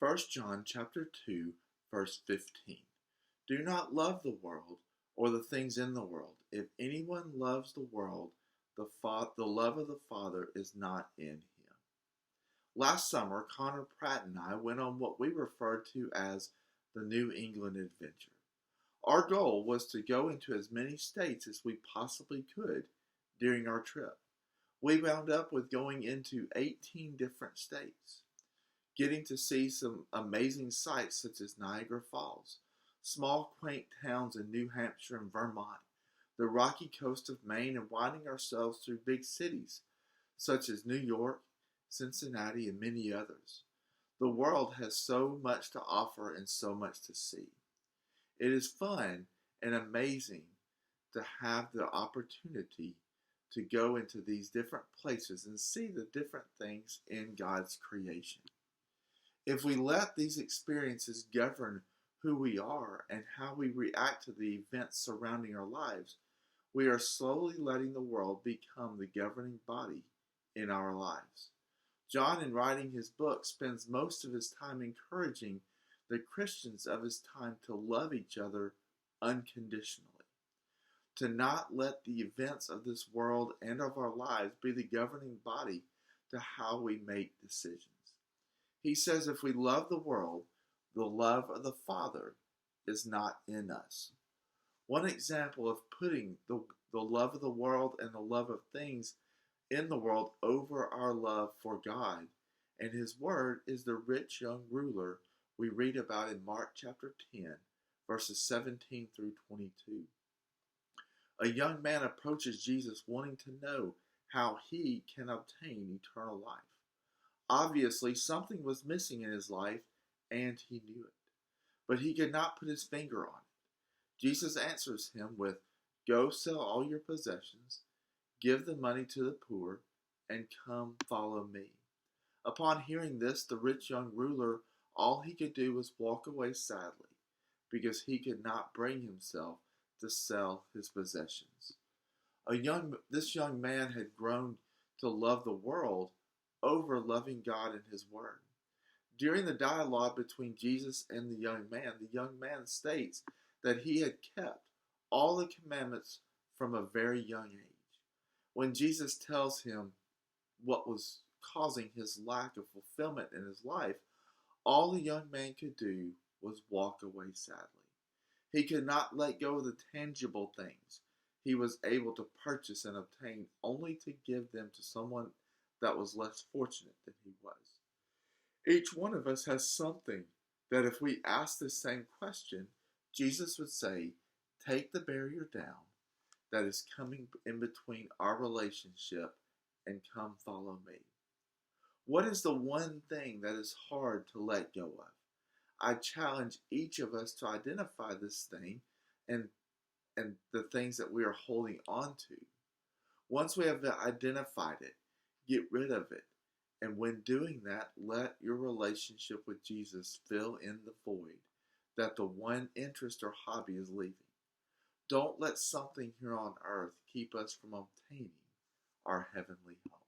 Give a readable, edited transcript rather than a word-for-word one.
First John chapter 2, verse 15. Do not love the world or the things in the world. If anyone loves the world, the love of the Father is not in him. Last summer, Connor Pratt and I went on what we referred to as the New England Adventure. Our goal was to go into as many states as we possibly could during our trip. We wound up with going into 18 different states, getting to see some amazing sights such as Niagara Falls, small quaint towns in New Hampshire and Vermont, the rocky coast of Maine, and winding ourselves through big cities such as New York, Cincinnati, and many others. The world has so much to offer and so much to see. It is fun and amazing to have the opportunity to go into these different places and see the different things in God's creation. If we let these experiences govern who we are and how we react to the events surrounding our lives, we are slowly letting the world become the governing body in our lives. John, in writing his book, spends most of his time encouraging the Christians of his time to love each other unconditionally, to not let the events of this world and of our lives be the governing body to how we make decisions. He says if we love the world, the love of the Father is not in us. One example of putting the love of the world and the love of things in the world over our love for God and His Word is the rich young ruler we read about in Mark chapter 10, verses 17 through 22. A young man approaches Jesus wanting to know how he can obtain eternal life. Obviously, something was missing in his life, and he knew it. But he could not put his finger on it. Jesus answers him with, "Go sell all your possessions, give the money to the poor, and come follow me." Upon hearing this, the rich young ruler, all he could do was walk away sadly, because he could not bring himself to sell his possessions. This young man had grown to love the world over loving God and His Word. During the dialogue between Jesus and the young man states that he had kept all the commandments from a very young age. When Jesus tells him what was causing his lack of fulfillment in his life, all the young man could do was walk away sadly. He could not let go of the tangible things he was able to purchase and obtain, only to give them to someone that was less fortunate than he was. Each one of us has something that if we ask this same question, Jesus would say, take the barrier down that is coming in between our relationship and come follow me. What is the one thing that is hard to let go of? I challenge each of us to identify this thing and the things that we are holding on to. Once we have identified it, get rid of it. And when doing that, let your relationship with Jesus fill in the void that the one interest or hobby is leaving. Don't let something here on earth keep us from obtaining our heavenly home.